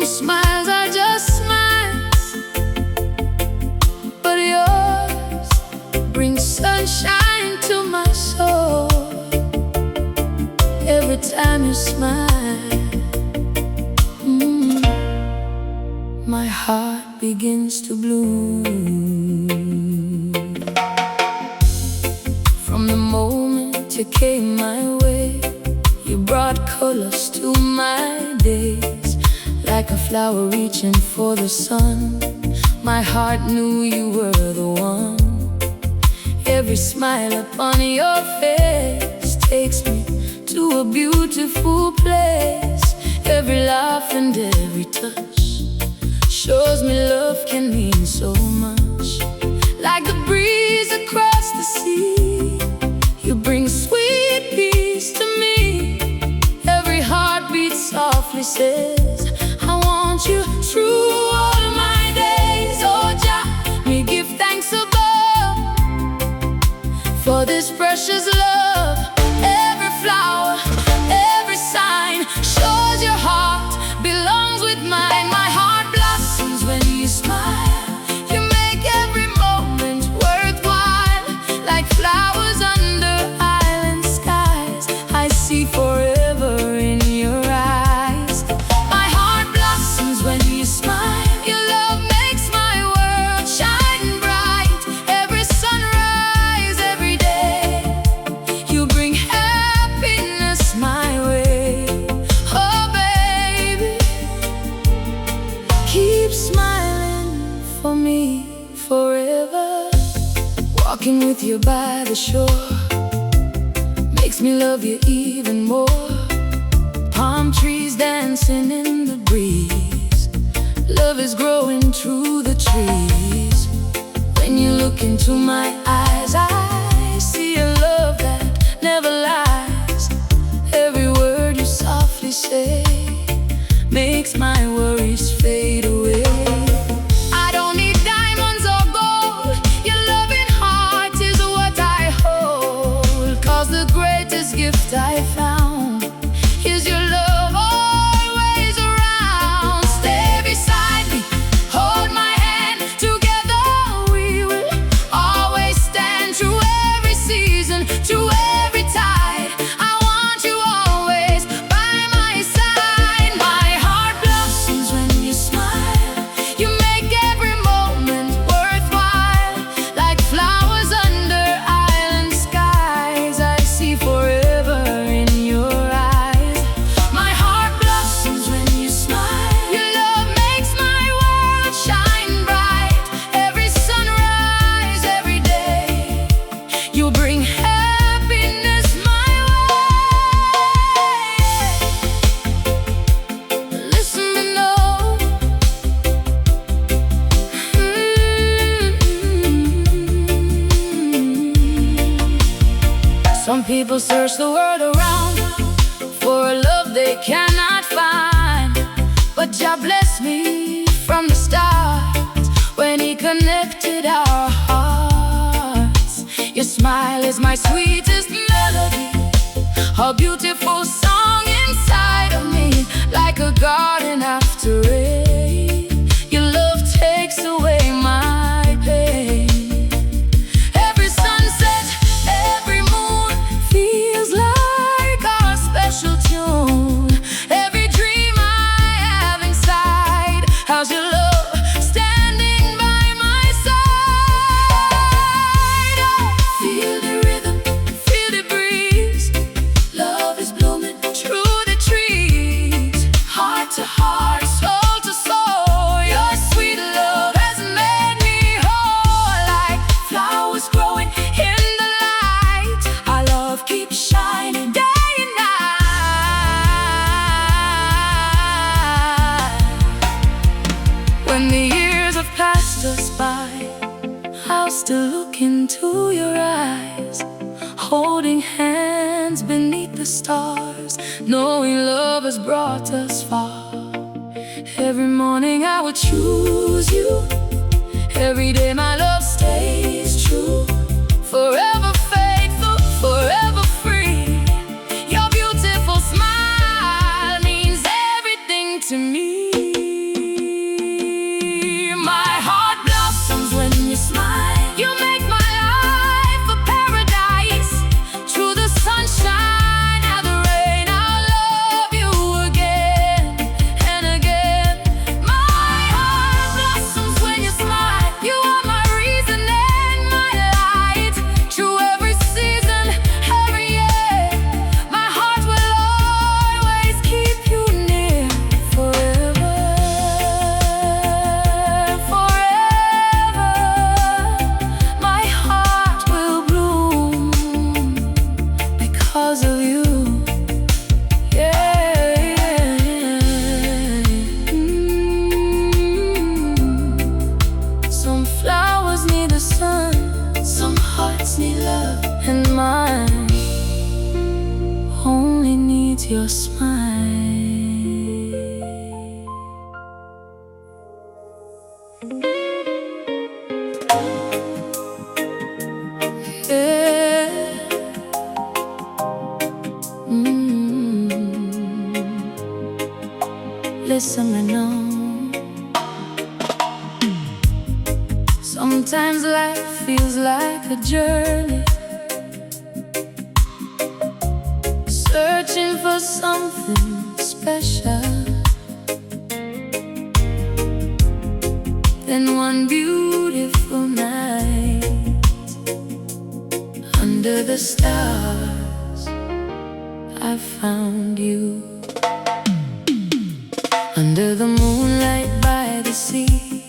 smiles are just smiles, but yours brings sunshine to my soul. Every time you smile, my heart begins to bloom. From the moment you came my way, you brought colors to my days. Like a flower reaching for the sun, my heart knew you were the one. Every smile upon your face takes me to a beautiful place. Every laugh and every touch shows me love can mean so much. Like the breeze across the sea, you bring sweet peace to me. Every heartbeat softly says, I want you through all my days. Oh Jah, me give thanks above for this precious love. Every flower, every sign shows your heart belongs with mine. My heart blossoms when you smile. You make every moment worthwhile. Like flowers under island skies, I see forever in your eyes. My heart blossoms when you smile. Your love makes my world shine bright. Every sunrise, every day, you bring happiness my way. Oh baby, keep smiling for me forever. Walking with you by the shore makes me love you even more. Palm trees dancing in the breeze, love is growing through the trees. When you look into my eyes, I see a love that never lies. Every word you softly say makes my worries fade away. I don't need diamonds or gold, your loving heart is what I hold. 'Cause the greatest gift I found is your love always around. Stay beside me, hold my hand, together we will always stand. Through every season, through every tide, I want you always by my side. My heart blossoms when you smile. You make every moment worthwhile. Like flowers under island skies, I see forever in your eyes. My heart blossoms when you smile. Your love makes my world shine bright. Every sunrise, every day, you bring happiness my way. Listen to know, some people search the world around for a love they cannot find. But Jah bless me from the start when He connected our hearts. Your smile is my sweetest melody, a beautiful song inside of me. Like a garden after rain, your love takes away my pain. Every sunset, every moon feels like our special tune. Every dream I have inside has your love standing by my side. Oh, feel the rhythm, feel the breeze. Love is blooming through the trees. Heart to heart, soul to soul, your sweet love has made me whole. Like flowers growing in the light, our love keeps shining day and night. When the years have passed us by, I'll still look into your eyes, holding hands beneath the stars, knowing love has brought us far. Every morning I will choose you. Every day my love stays true. Forever faithful, forever free. Your beautiful smile means everything to me. with your smile. Yeah. Listen, I know sometimes life feels like a journey, searching for something special. Then one beautiful night, under the stars, I found you. Under the moonlight by the sea,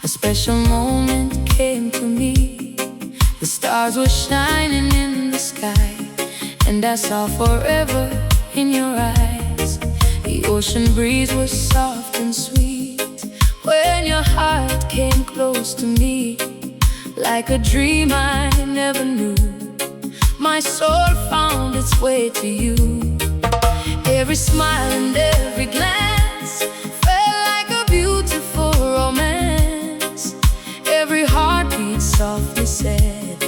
a special moment came to me. The stars were shining in the sky, and I saw forever in your eyes. The ocean breeze was soft and sweet when your heart came close to me. Like a dream I never knew, my soul found its way to you. Every smile and every glance felt like a beautiful romance. Every heartbeat softly said,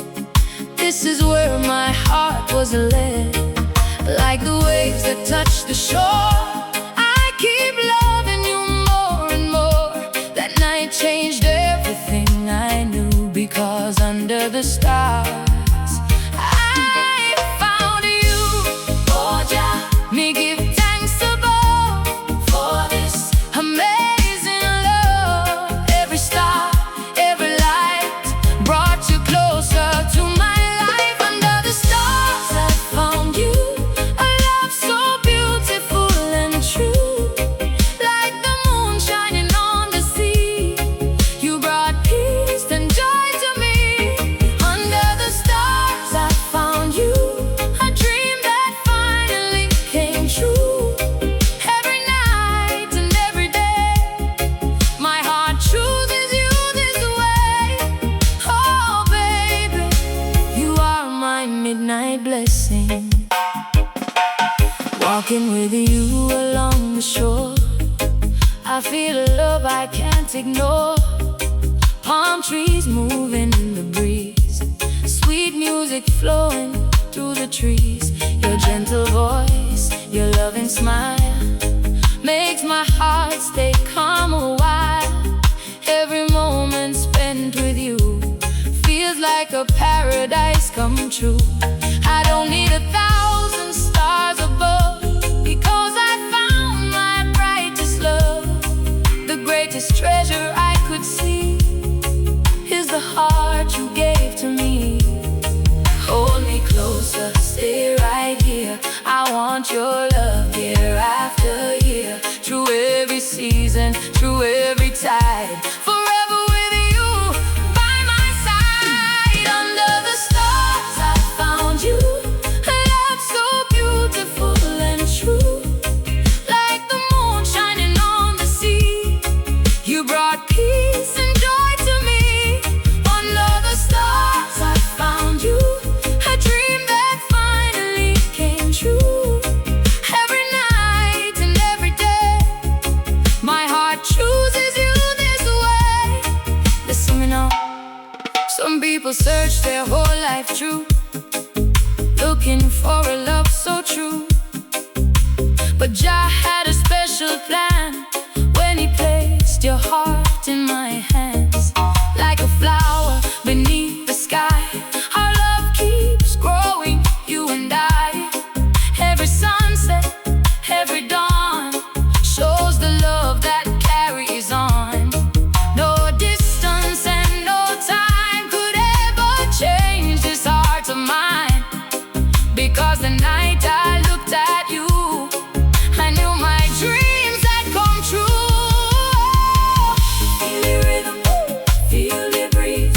this is where my heart was led. Like the waves that touch the shore, I keep loving you more and more. That night changed everything I knew, because under the stars I found you. Oh, Jah, me give thanks above for this amazing love. Every star, every light brought you closer to my life. Under the stars I found you, a love so beautiful and true. Like the moon shining on the sea, you brought peace and joy to me. Under the stars I found you, a dream that finally came true. Every night and every day, my heart chooses you this way. Oh baby, you are my midnight blessing. Walking with you along the shore, I feel a love I can't ignore. Palm trees moving in the breeze, sweet music flowing through the trees. Your gentle voice, your loving smile makes my heart stay calm a while. Every moment spent with you feels like a paradise come true. I don't need 1,000 stars above, because I found my brightest love. The greatest treasure I could see is the heart you gave to me. Hold me closer, stay right here. I want your love year after year, through every season, through every tide. Forever with you by my side. Under the stars I found you, a love so beautiful and true. Like the moon shining on the sea, you brought peace and joy to me. Under the stars I found you, a dream that finally came true. Every night and every day, my heart chooses you this way. Listen me now, some people search their whole life through, looking for a love so true. But Jah had a special plan when He placed your heart in my hands. Like a flower beneath the sky, our love keeps growing, you and I. Every sunset, every dawn shows the love that carries on. No distance and no time could ever change this heart of mine. Because the night I looked at you, I knew my dreams had come true. Feel the rhythm, feel the breeze.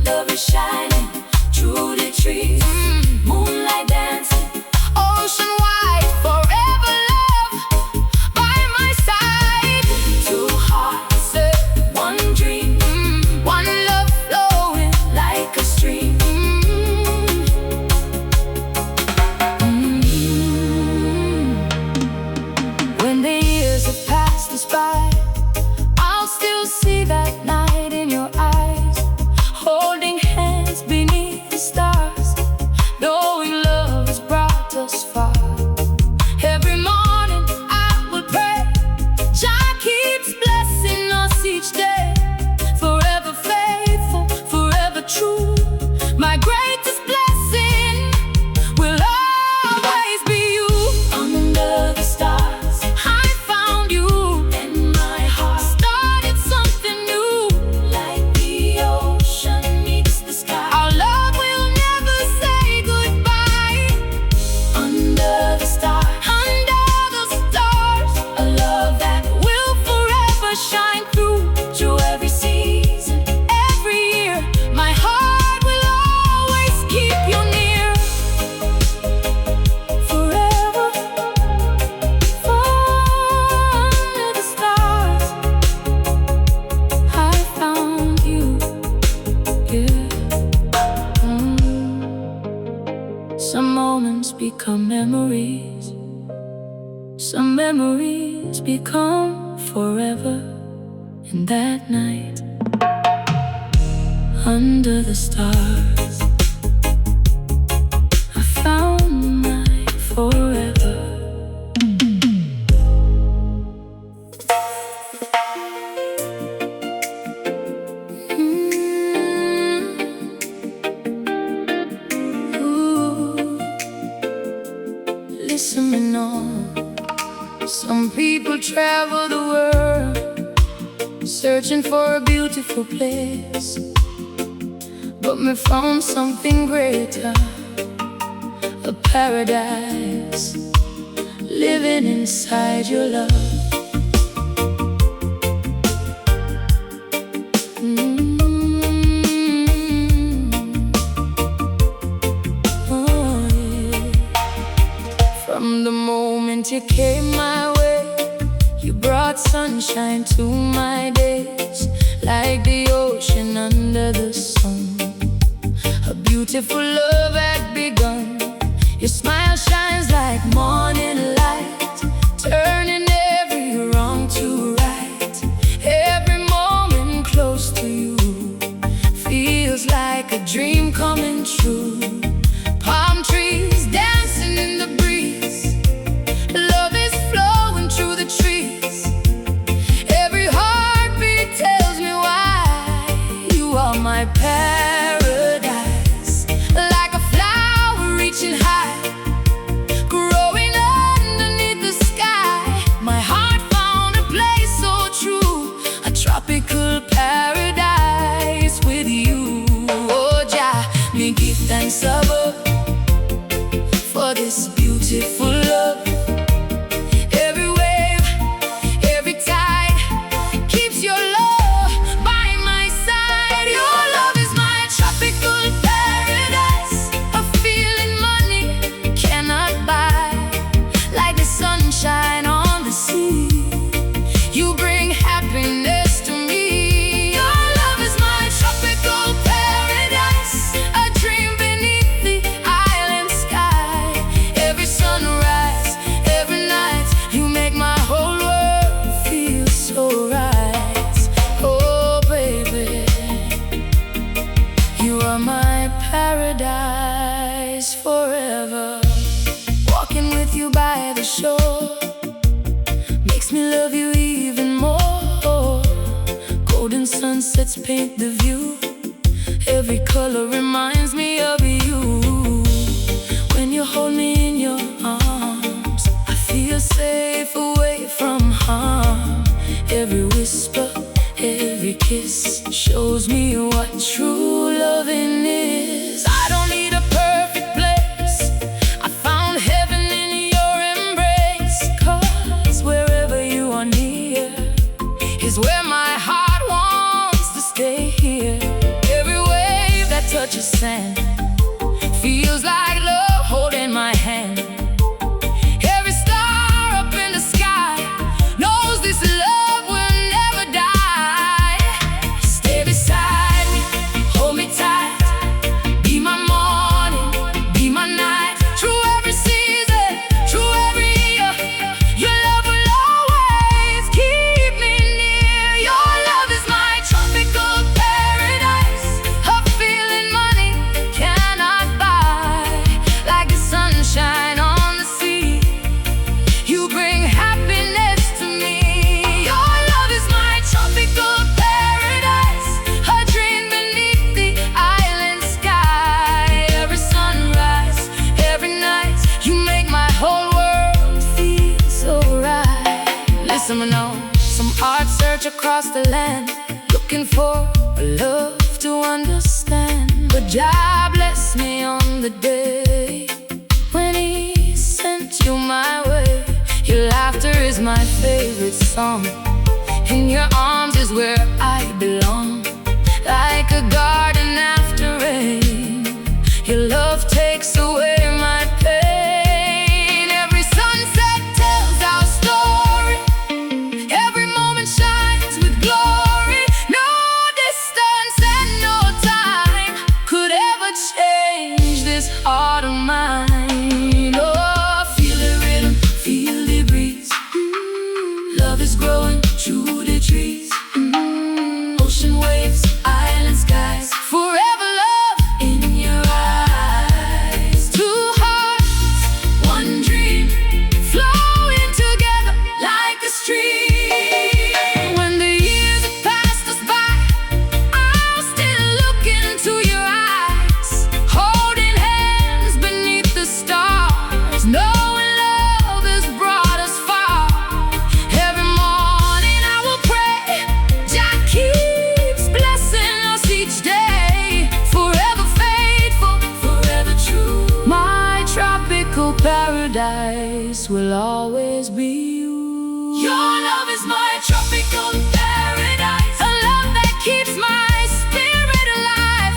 Love is shining through the trees. Moonlight dancing, ocean wide, forever love by my side. Two hearts set, one dream, one love flowing like a stream. become memories. Some memories become forever. And that night, under the stars, I found my forever. Listen me now. Some people travel the world searching for a beautiful place, but me found something greater, a paradise living inside your love. Oh, yeah. From the moment you came my way, you brought sunshine to my days, like the ocean under the sun. A beautiful love had begun. Your smile shines like morning light, turning every wrong to right. Every moment close to you feels like a dream coming true. Palm trees dancing in the breeze, love is flowing through the trees. Every heartbeat tells me why you are my paradise. Like a flower reaching high, growing underneath the sky. My heart found a place so true, a tropical paradise with you. Oh Jah, me give thanks above for this beautiful love. Every wave, every tide keeps your love by my side. Your love is my tropical paradise, a feeling money cannot buy. Like the sunshine on the sea, you bring happiness to me. Your love is my tropical paradise, a dream beneath the island sky. Every sunrise, every night, you make my whole world feel so right. Oh baby, you are my paradise forever. Walking with you by the shore makes me love you even more. Golden sunsets paint the view, every color reminds me of you. When you hold me in your arms, I feel safe away from harm. Every whisper, every kiss shows me what true loving is. I don't need a perfect place, I found heaven in your embrace. 'Cause wherever you are near is where my heart wants to stay here. Every wave that touches sand feels like love holding my hand. Every star up in the sky knows this love will never die. Stay beside me, hold me tight, be my morning, be my night. Through every season, through every year, your love will always keep me near. Your love is my tropical paradise, a feeling money cannot buy. Like the sunshine on the sea, you bring happiness to me. Your love is my tropical paradise, a dream beneath the island sky. Every sunrise, every night, you make my whole world feel so right. Listen me now, some hearts search across the land, looking for a love to understand. But Jah bless me on the day when He sent you my way. Your laughter is my favorite song, in your arms is where I belong. Like a garden after rain, your love takes away my pain. Every sunset tells our story, every moment shines with glory. No distance and no time could ever change this heart of mine. Oh, will always be you. Your love is my tropical paradise, a love that keeps my spirit alive.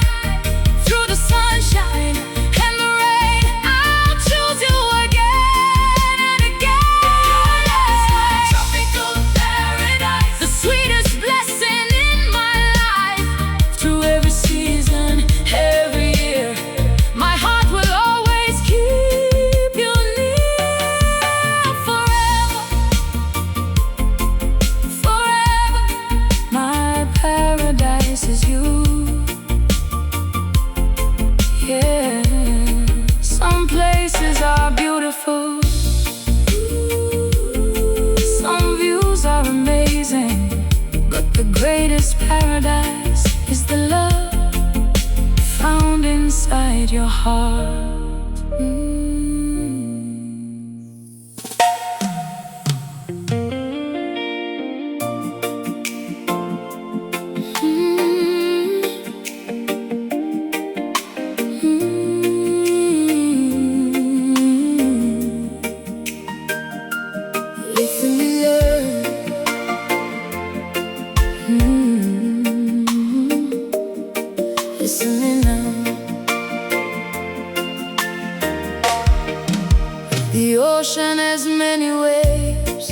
Through the sunshine and the rain, I'll choose you again and again. Your love is my tropical paradise, the sweetest blessing in my life. Through every season, every year, my heart will always keep you near. Forever, forever, my paradise is you. Yeah, some places are beautiful, some views are amazing, but the greatest paradise is the love found inside your heart. Listen and learn. Listening now. The ocean has many waves,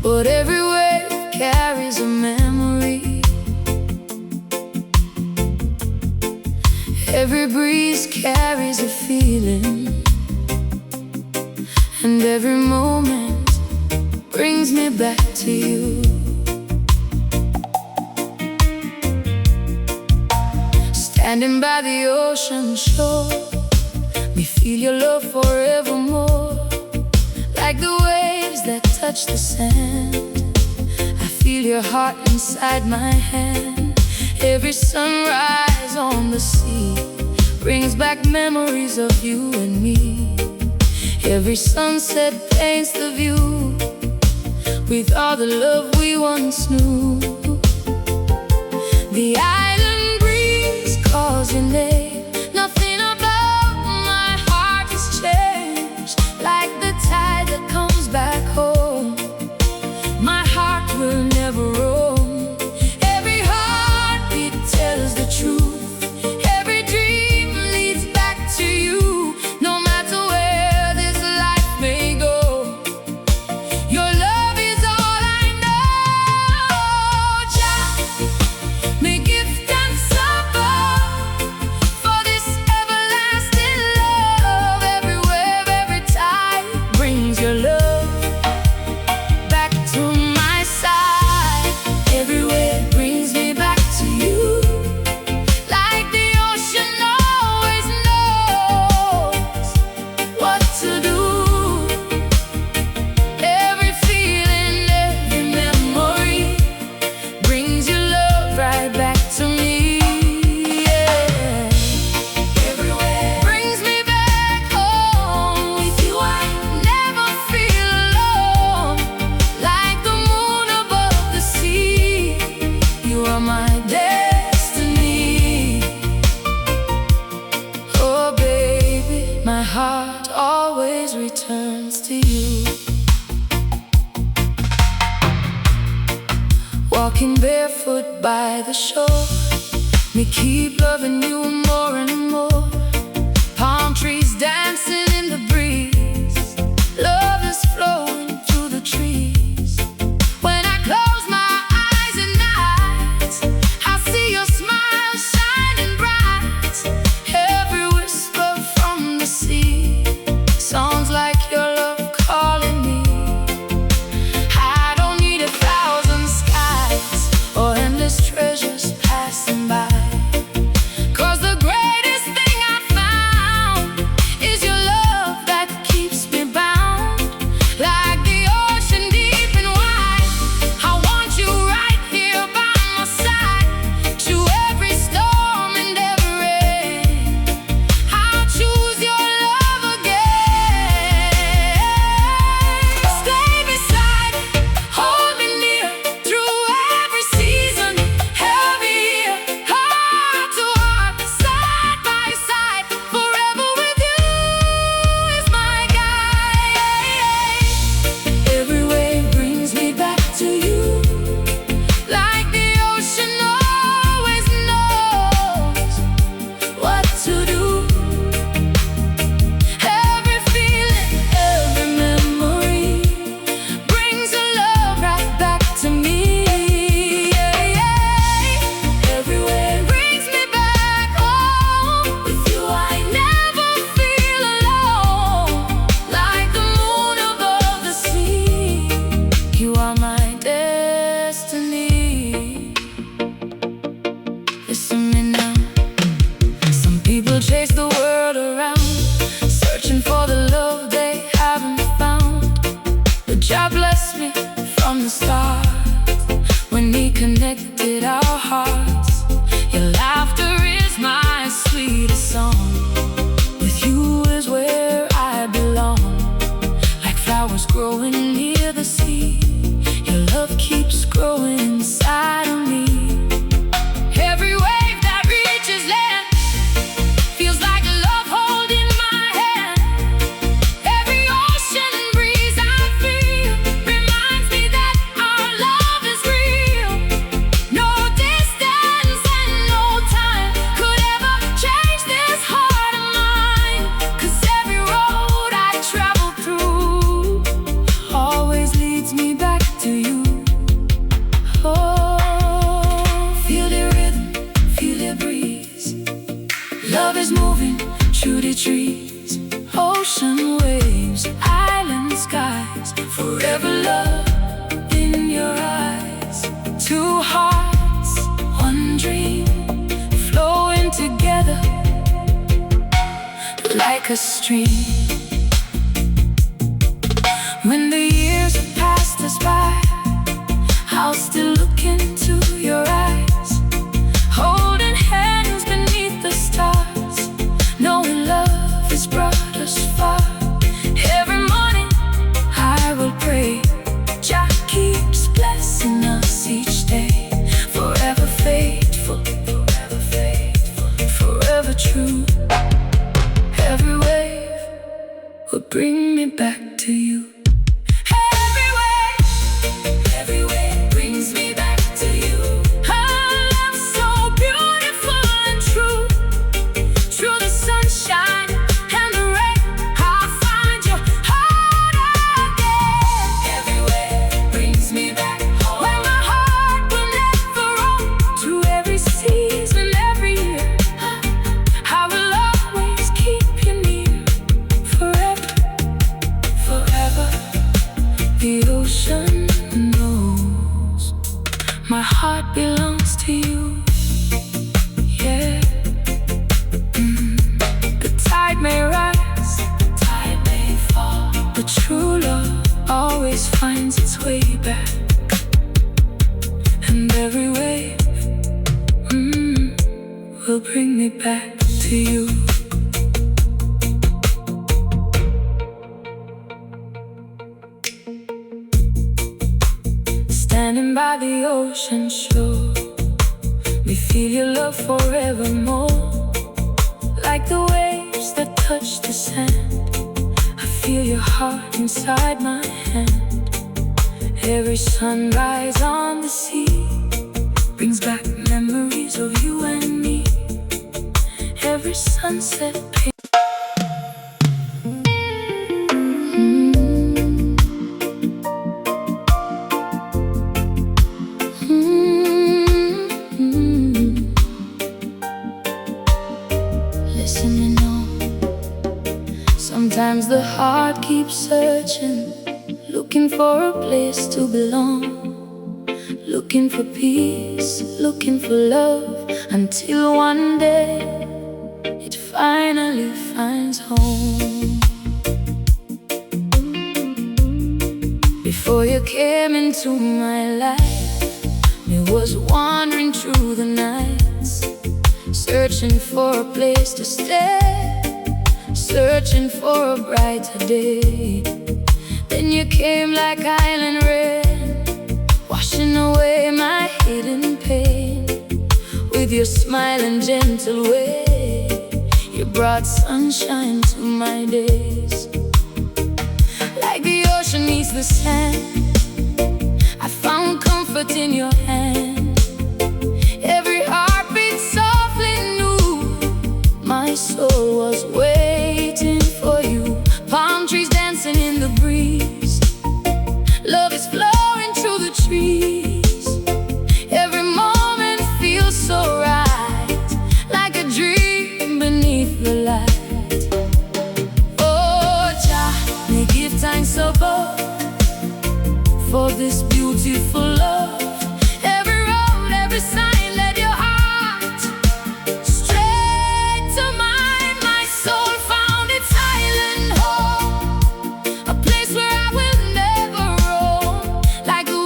but every wave carries a memory. Every breeze carries a feeling, and every moment brings me back to you. Standing by the ocean shore, we feel your love forevermore. Like the waves that touch the sand, I feel your heart inside my hand. Every sunrise on the sea brings back memories of you and me. Every sunset paints the view with all the love we once knew. The island breeze calls your name. Nothing about my heart has changed. Like the tide that comes back home, my heart will never roam. Every heartbeat tells the truth. Every dream leads back to you. No matter where this life may go, your love is all I know. Jah, may gift and support for this everlasting love. Every wave, every tide brings your love back to my side. Every wave brings me back to you. Like the ocean always knows what to do. Every feeling, every memory brings your love right back to me. Yeah. Every wave brings me back home. With you I never feel alone. Like the moon above the sea, you are my destiny. Oh baby, my heart always returns to you. Walking barefoot by the shore, me keep loving you more and more. Palm trees dancing in the breeze, love is flowing through the trees. When I close my eyes at night, I see your smile shining bright. Every whisper from the sea sounds like your love calling me. I don't need 1,000 skies or endless treasures passing by, 'cause the great from the start, when He connected our hearts. Your laughter is my sweetest song. With you is where I belong. Like flowers growing near the sea, your love keeps growing inside of me. Every wave that reaches land feels like love holding my hand. Every ocean breeze I feel reminds me that our love is real. No distance and no time could ever change this heart of mine. 'Cause every road I travel through always leads me back to you. Oh, feel the rhythm, feel the breeze. Love is moving through the trees. Ocean waves, island skies, forever love in your eyes. Two hearts, one dream, flowing together like a stream. When the years have passed us by, I'll still look into your eyes, holding hands beneath the stars, knowing love has brought us far. Every morning I will pray, Jah keeps blessing us each day. Forever faithful, forever faithful, forever true. Every wave will bring me back to you. Every wave brings me back to you. Our love so beautiful and true. Through the sunshine and the rain, I'll find your heart again. Every wave brings me back home, where my heart will never roam. Through every season, every year, I will always keep you near. Forever, forever. The ocean knows my heart belongs to you. Yeah. The tide may rise, the tide may fall, but true love always finds its way back. And every wave will bring me back to you. Standing by the ocean shore, we feel your love forevermore. Like the waves that touch the sand, I feel your heart inside my hand. Every sunrise on the sea brings back memories of you and me. Every sunset listening on. Sometimes the heart keeps searching, looking for a place to belong, looking for peace, looking for love, until one day it finally finds home. Before you came into my life, me was wandering through the nights, searching for a place to stay, searching for a brighter day. Then you came like island rain, washing away my hidden pain. With your smile and gentle way, you brought sunshine to my days. Like the ocean needs the sand, I found comfort in your hand. Every heartbeat softly knew my soul was waiting for you. Palm trees dancing in the breeze, love is flowing through the trees. Every moment feels so right, like a dream beneath the light. Oh, Jah, may give thanks above for this beautiful love. Every road, every sign, led your heart straight to mine. My soul found its island home, a place where I will never roam. Like the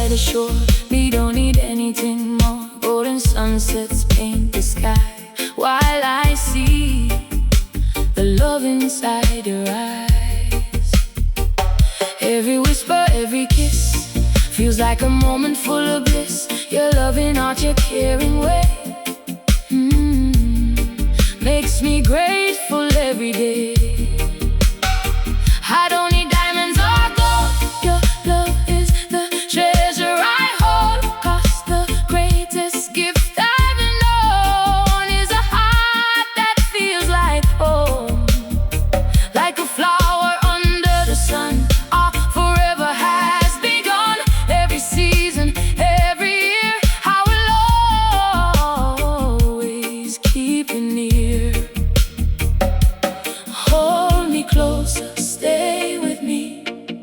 the shore. We don't need anything more. Golden sunsets paint the sky, while I see the love inside your eyes. Every whisper, every kiss feels like a moment full of bliss. Your loving art, your caring way makes me grateful every day. I don't need diamonds or gold. Your love is the treasure I hold. 'Cause the greatest gift I've known is a heart that feels like home. Like a flower under the sun, our forever has begun. Every season, every year, I will always keep you near. Hold me closer, stay with me.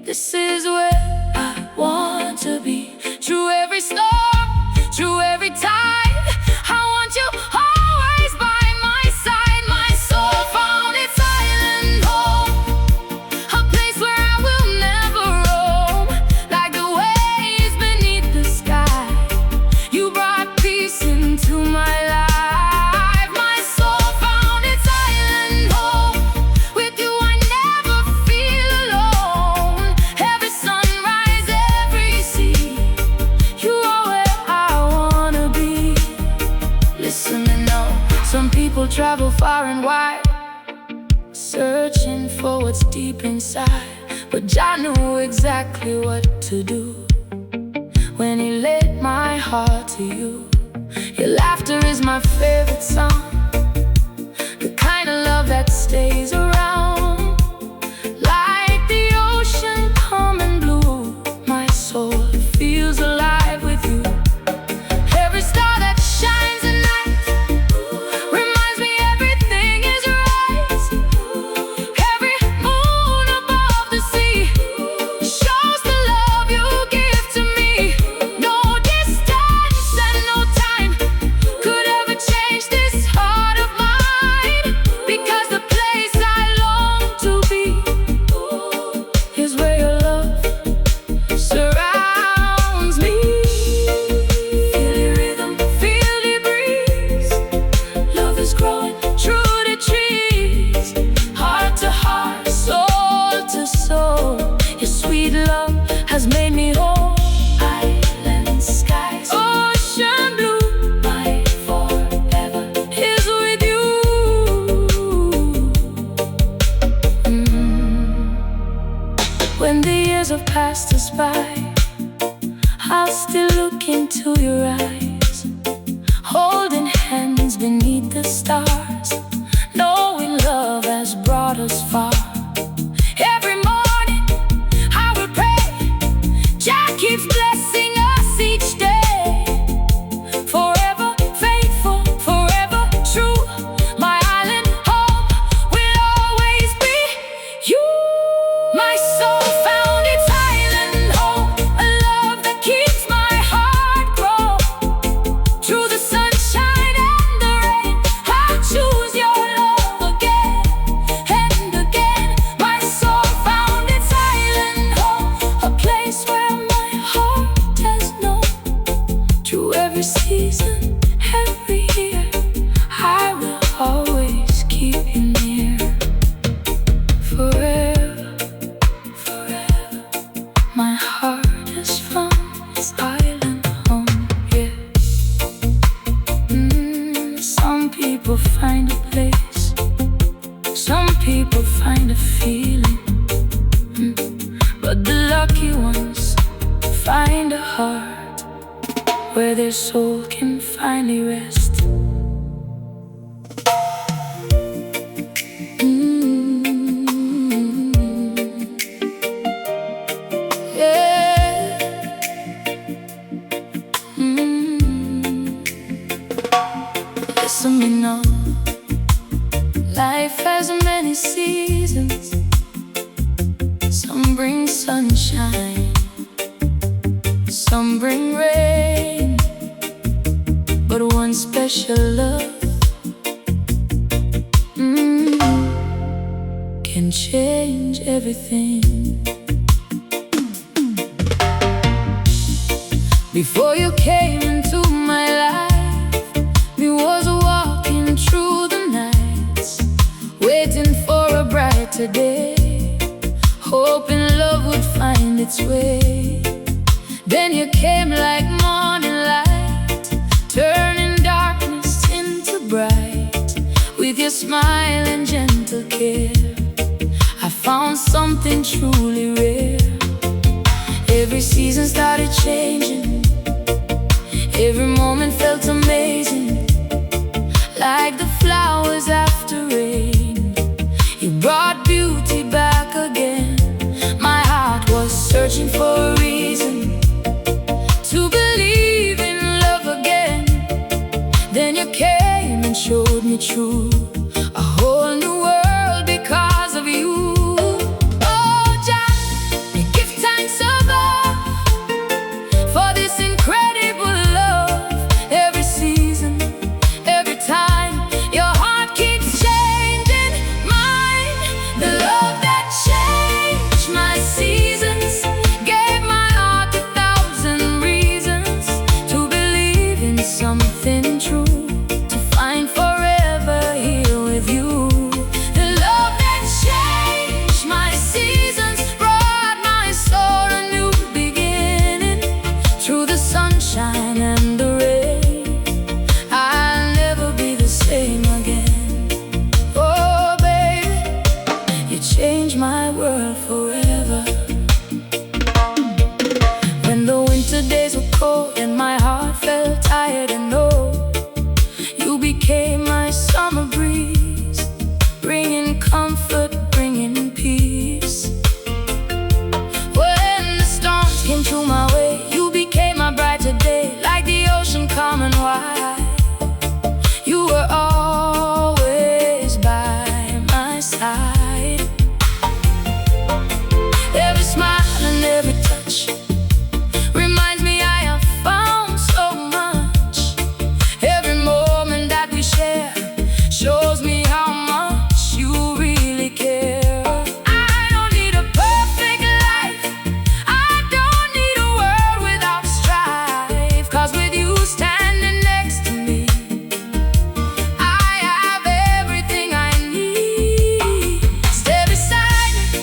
This is where I want to be. Through every storm, through every tide, I want you always by my side. My soul found its island home, a place where I will never roam. Like the waves beneath the sky, you brought peace into my life. My soul found its island home. With you I never feel alone. Every sunrise, every sea, you are where I wanna be. Listen and know, some people travel far and wide, searching for what's deep inside. But Jah knew exactly what to do when He led my heart to you. Your laughter is my favorite song, the kind of love that stays around. Like the ocean, calm and blue, my soul feels alive with you. Every star that shines at night reminds me everything is right. Every moon above the sea shows the love you give to me. No distance and no time could ever change this heart of mine. Because the place I long to be is where your love surrounds me. Feel the rhythm, feel the breeze. Love is growing through the trees. Heart to heart, soul to soul, your sweet love has made me whole. Island skies, ocean blue, my forever is with you. When the years have passed us by, I'll still look into your eyes, holding hands beneath the stars, knowing love has brought us far. Every morning I will pray, Jah keeps blessing us each day. Forever faithful, forever true, my island home will always be you. My soul found its island home, a love that keeps my heart grow. Through the sunshine and the rain, I'll choose your love again and again. My soul found its island home, a place where my heart has known. Through every season, every year, I will always keep you near. Forever, forever, my heart has found its island home, yeah. Some people find a place, some people find a feeling, but the lucky ones find a heart where their soul can finally rest. Yeah. Listen me know, life has many seasons. Some bring sunshine, some bring rain, but one special love can change everything. Before you came into my life, me was walking through the nights, waiting for a brighter day, hoping love would find its way. Then you came like morning light, turning darkness into bright. With your smile and gentle care, I found something truly rare. Every season started changing, every moment felt amazing, like the flowers after rain. You brought beauty back again. My heart was searching for a reason to believe in love again. Then you came and showed me true, a whole new world because of you. Oh Jah, we give thanks above for this incredible love. Every season, every time, your heart keeps changing mine. The love that changed my seasons, gave my heart 1,000 reasons to believe in something true, to find forever here with you. The love that changed my seasons, brought my soul a new beginning. Through the sunshine and the rain, I'll never be the same again. Oh baby, you changed my world forever. When the winter days were cold and my heart felt tired and old, you became my summer breeze, bringing comfort, bringing peace. When the storms came through my way, you became my brighter day, like the ocean calm and wide. You were always by my side. Every smile and every touch reminds me I have found so much. Every moment that we share shows me how much you really care. I don't need a perfect life, I don't need a world without strife, 'cause with you standing next to me, I have everything I need. Stay beside me,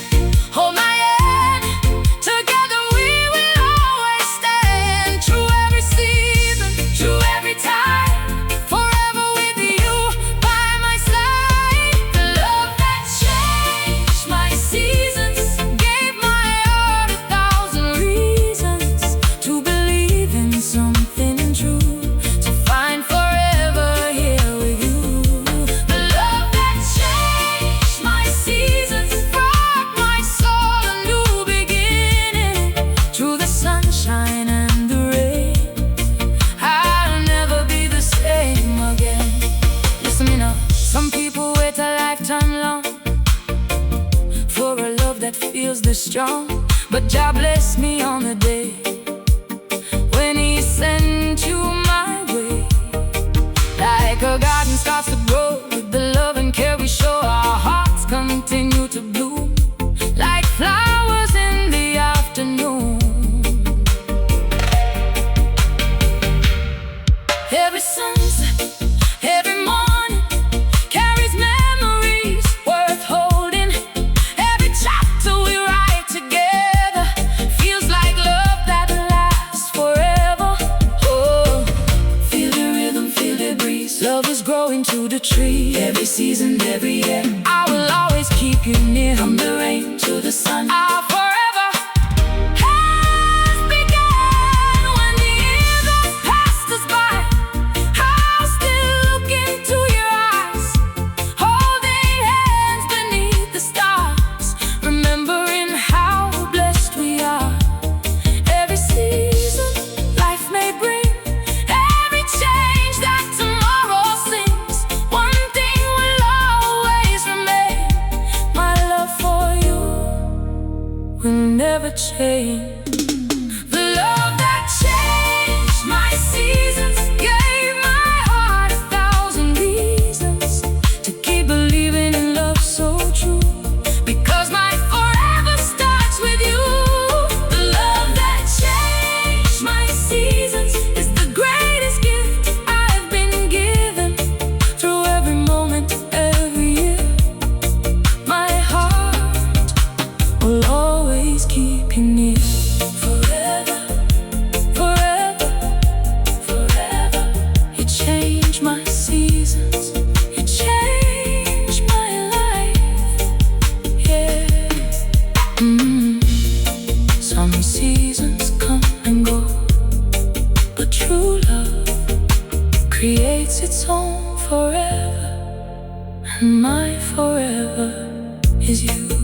hold my hand, together we will always stand. Through every season, through every time, forever with you by my side. The love that changed my seasons, gave my heart 1,000 reasons to believe in something true, to find forever here with you. The love that changed my seasons, brought my soul a new beginning. Through the sunshine and the rain, I'll never be the same again. Listen me now, some people wait a lifetime long for a love that feels this strong, but Jah bless me on the day when He sent you my way. Like a garden starts to grow with the love and care we show, our hearts continue to bloom like flowers in the afternoon. Every sunset, every morning carries memories worth holding. Every chapter we write together feels like love that lasts forever. Oh, feel the rhythm, feel the breeze. Love is growing to the tree. Every season, every year, I will always keep you near. From the rain to the sun, our forever has begun. When the years have passed us by, I'll still look into your eyes, holding hands beneath the stars, remembering how blessed we are. Every season life may bring, every change that tomorrow sings, one thing will always remain: my love for you true love creates its own forever, and my forever is you.